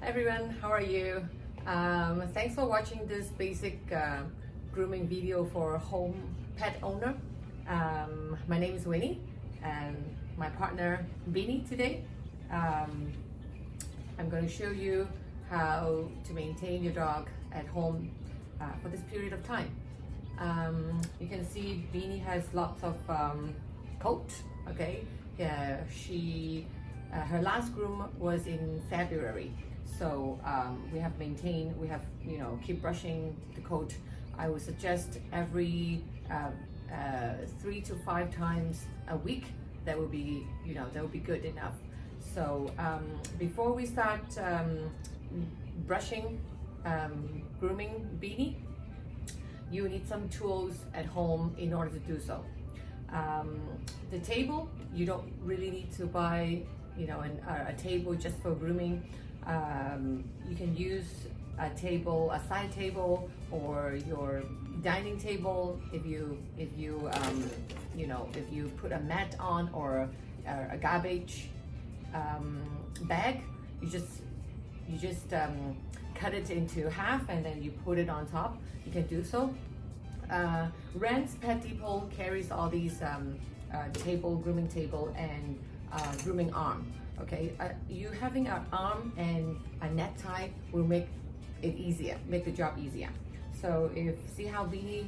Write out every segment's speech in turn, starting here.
everyone, how are you? Thanks for watching this basic grooming video for home pet owner. My name is Winnie and my partner Beanie today. I'm going to show you how to maintain your dog at home for this period of time. You can see Beanie has lots of coat. Okay, yeah, her last groom was in February, so we have keep brushing the coat. I would suggest every 3 to 5 times a week. That would be good enough. So before we start brushing, grooming Beanie, you need some tools at home in order to do so. The table, you don't really need to buy a table just for grooming. You can use a side table, or your dining table. If you put a mat on, or a garbage bag, you just cut it into half and then you put it on top. You can do so. Rand's Pet Depot carries all these grooming table and grooming arm. Okay, you having an arm and a net tie will make the job easier. So see how Beanie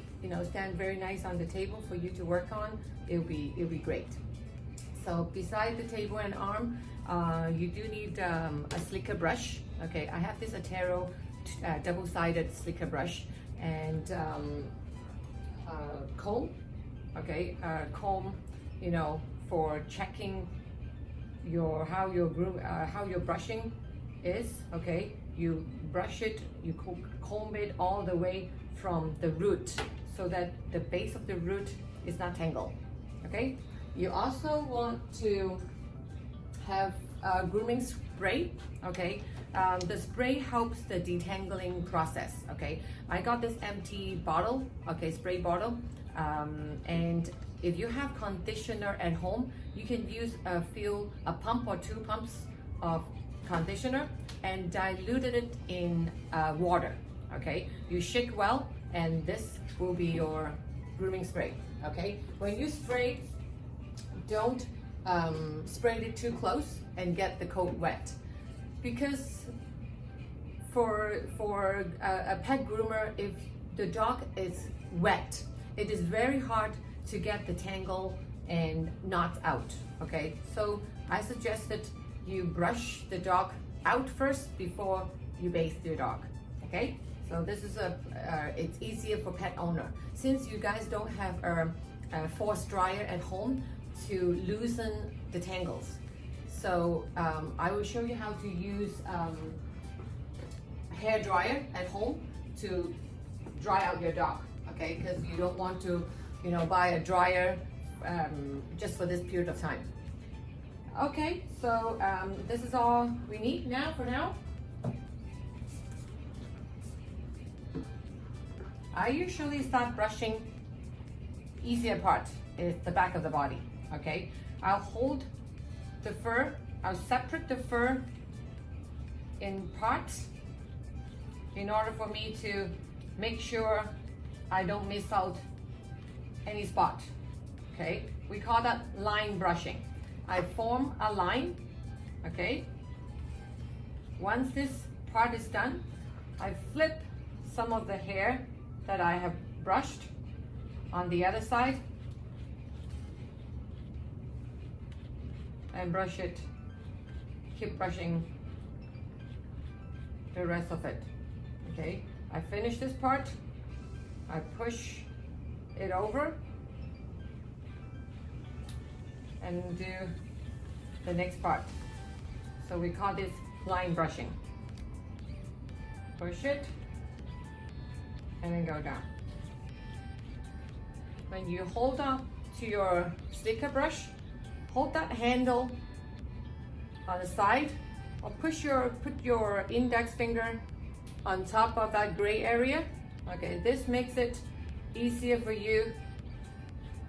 stand very nice on the table for you to work on. It'll be great. So beside the table and arm, you do need a slicker brush. Okay, I have this Atero double-sided slicker brush and comb. Okay, comb, for checking how your brushing is. Okay, you brush it, you comb it all the way from the root so that the base of the root is not tangled. Okay, you also want to have a grooming spray. Okay, the spray helps the detangling process. Okay, I got this empty bottle, spray bottle, and if you have conditioner at home, you can use a pump or 2 pumps of conditioner and diluted it in water. Okay, you shake well, and this will be your grooming spray. Okay, when you spray, don't spray it too close and get the coat wet, because for a pet groomer, if the dog is wet, it is very hard to get the tangle and knots out. Okay, so I suggest that you brush the dog out first before you bathe your dog. Okay, so this is it's easier for pet owner, since you guys don't have a force dryer at home to loosen the tangles. So I will show you how to use hair dryer at home to dry out your dog. Okay, because you don't want to buy a dryer just for this period of time. Okay, so this is all we need for now. I usually start brushing, easier part is the back of the body. Okay, I'll hold the fur, I'll separate the fur in parts in order for me to make sure I don't miss out any spot. Okay, we call that line brushing. I form a line. Okay, once this part is done, I flip some of the hair that I have brushed on the other side and brush it. Keep brushing the rest of it. Okay, I finish this part, I push it over and do the next part. So we call this line brushing. Push it and then go down. When you hold on to your sticker brush, hold that handle on the side, or put your index finger on top of that gray area. Okay, this makes it easier for you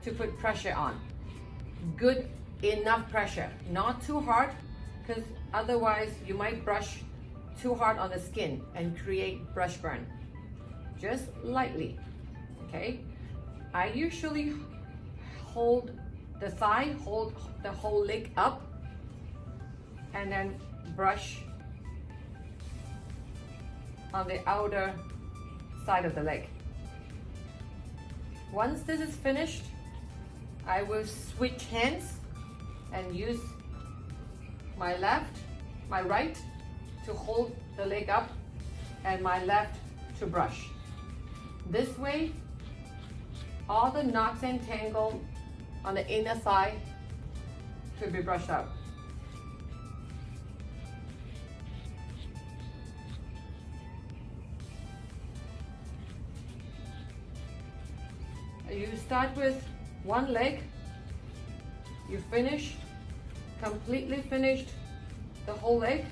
to put pressure on. Good enough pressure, not too hard, because otherwise you might brush too hard on the skin and create brush burn. Just lightly, okay? I usually hold the thigh, hold the whole leg up, and then brush on the outer side of the leg. Once this is finished, I will switch hands and use my right to hold the leg up and my left to brush. This way, all the knots and tangles on the inner thigh could be brushed out. You start with one leg, you finish, completely finished the whole leg,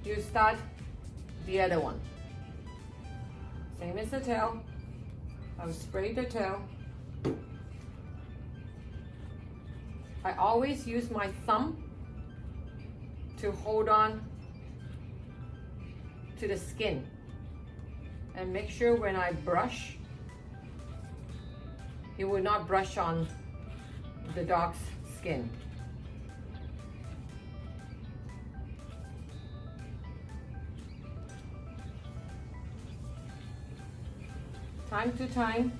you start the other one. Same as the tail. I'll spray the tail. I always use my thumb to hold on to the skin and make sure when I brush, it will not brush on the dog's skin. Time to time,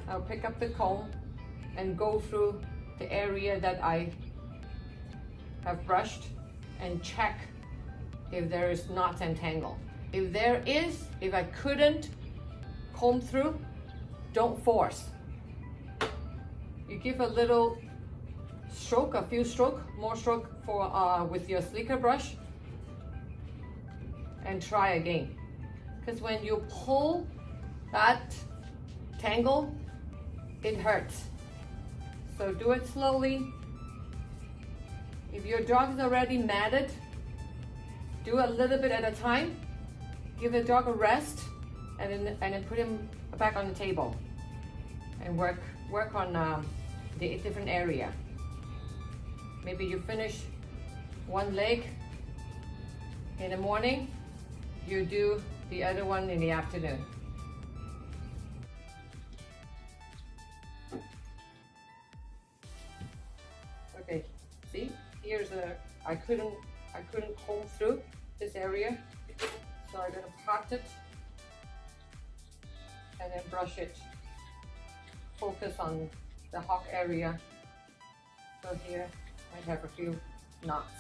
I'll pick up the comb and go through the area that I have brushed and check if there is knots and tangle. If there is, if I couldn't comb through, don't force. You give a little stroke, a few stroke, more stroke for with your slicker brush, and try again. Because when you pull that tangle, it hurts. So do it slowly. If your dog is already matted, do a little bit at a time. Give the dog a rest, and then put him back on the table and work on the different area. Maybe you finish one leg in the morning, you do the other one in the afternoon. Okay, see, here's I couldn't comb through this area, so I'm gonna part it and then brush it. Focus on the hock area. So here I have a few knots.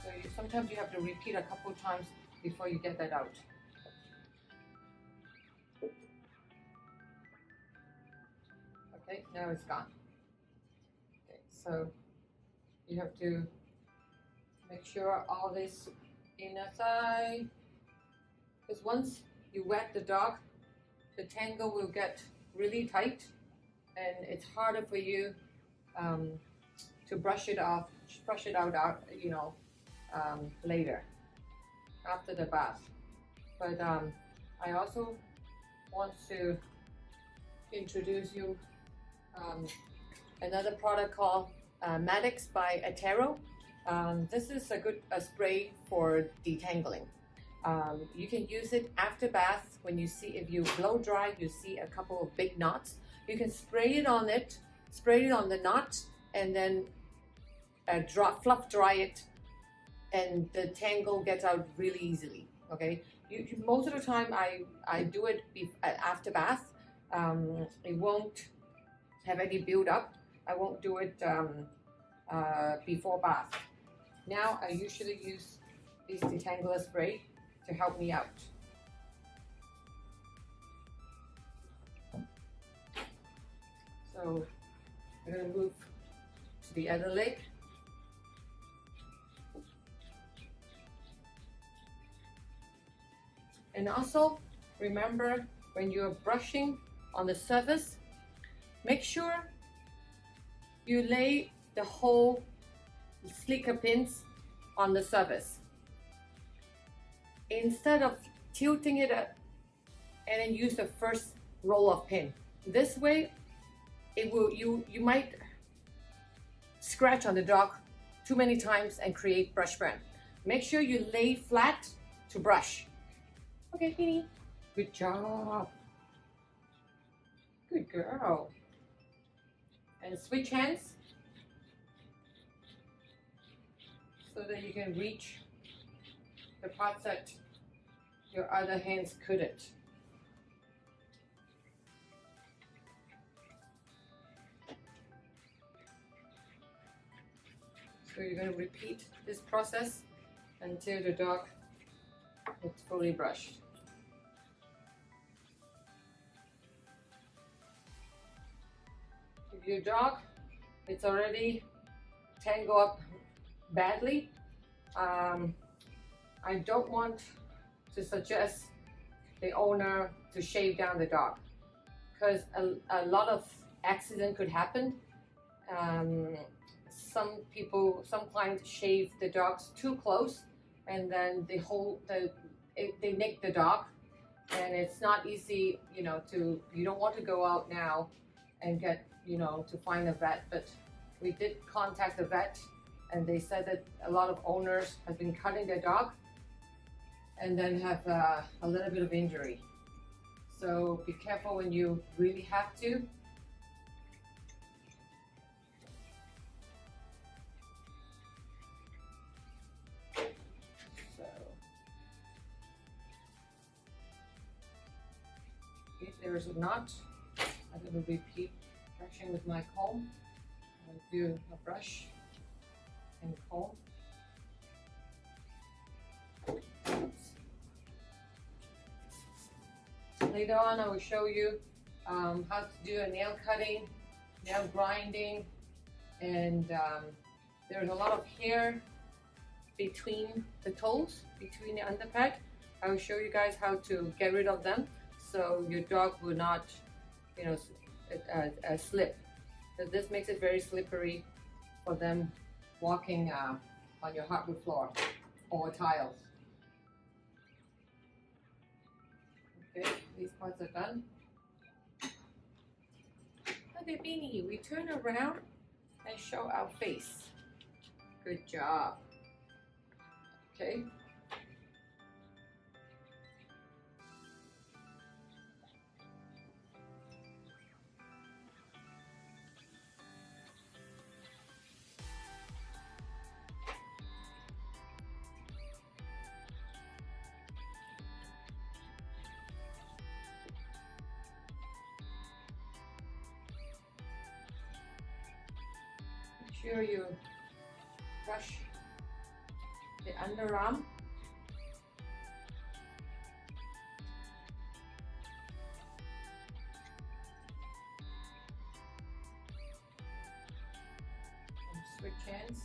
So sometimes you have to repeat a couple times before you get that out. Okay, now it's gone. Okay, so you have to make sure all this inner thigh, because once you wet the dog, the tangle will get really tight and it's harder for you to brush it out, you know, later after the bath. But I also want to introduce you another product called Maddox by Atero. This is a good spray for detangling. You can use it after bath when you see, if you blow dry, you see a couple of big knots. You can spray it on the knot, and then fluff dry it, and the tangle gets out really easily. Okay, most of the time I do it after bath. It won't have any build up. I won't do it before bath. Now I usually use this detangler spray to help me out. So I'm going to move to the other leg. And also remember, when you're brushing on the surface, make sure you lay the whole slicker pins on the surface. Instead of tilting it and then use the first roll of pin. This way, it will you might scratch on the dog too many times and create brush burn. Make sure you lay flat to brush. Okay, Beanie. Good job. Good girl. And switch hands so that you can reach the parts that your other hands couldn't. So you're going to repeat this process until the dog is fully brushed. If your dog it's already tangled up badly, I don't want to suggest the owner to shave down the dog, because a lot of accident could happen. Some clients shave the dogs too close, and then they nick the dog, and it's not easy, you don't want to go out now and get, to find a vet. But we did contact the vet, and they said that a lot of owners have been cutting their dog and then have a little bit of injury. So be careful when you really have to. So if there is a knot, I'm going to repeat brushing with my comb. I'll do a brush and comb. Later on, I will show you how to do a nail cutting, nail grinding, and there's a lot of hair between the toes, between the underpad. I will show you guys how to get rid of them so your dog will not, slip. So this makes it very slippery for them walking on your hardwood floor or tiles. Okay, these parts are done. Okay, Beanie, we turn around and show our face. Good job. Okay. Make sure you brush the underarm. And switch hands.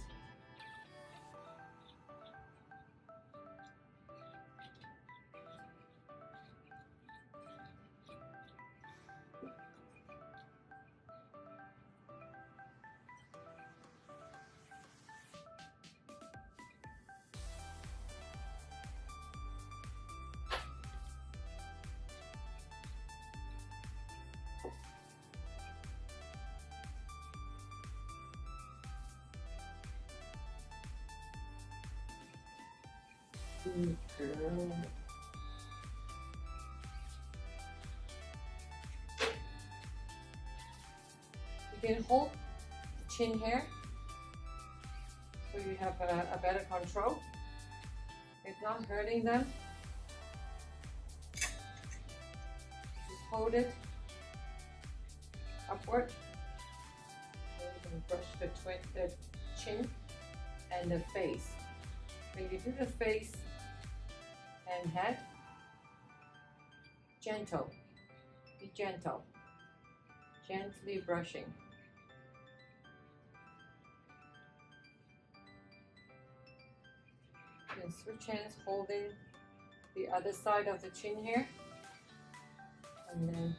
Good girl. You can hold the chin hair so you have a better control. It's not hurting them. Just hold it upward. So you can brush the chin and the face. When you do the face and head, gentle, be gentle, gently brushing. You can switch hands holding the other side of the chin here, and then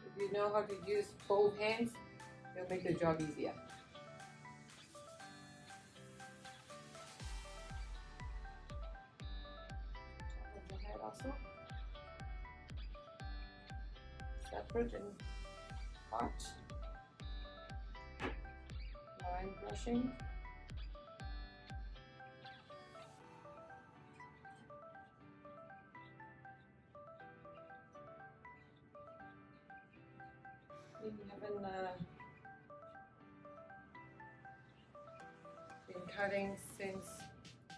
if you know how to use both hands, it'll make the job easier. also. Separate and apart. Line brushing. We haven't been cutting since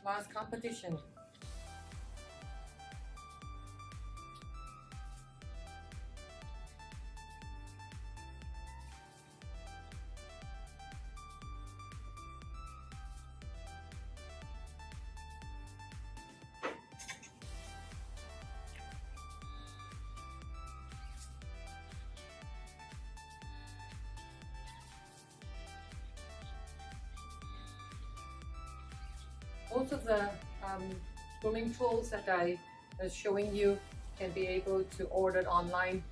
last competition. Most of the grooming tools that I was showing you can be able to order online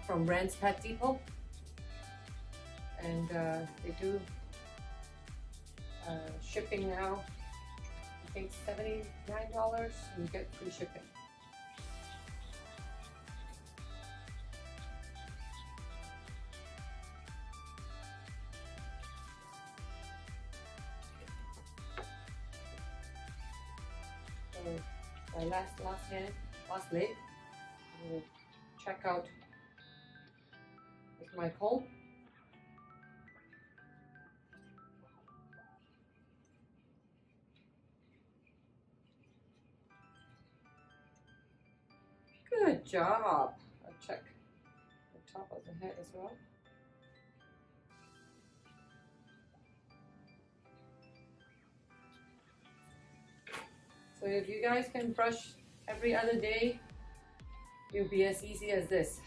from Rand's Pet Depot, and they do shipping now. I think $79 and you get free shipping. My last leg, I will check out with my comb. Good job. I'll check the top of the head as well. So if you guys can brush every other day, it'll be as easy as this.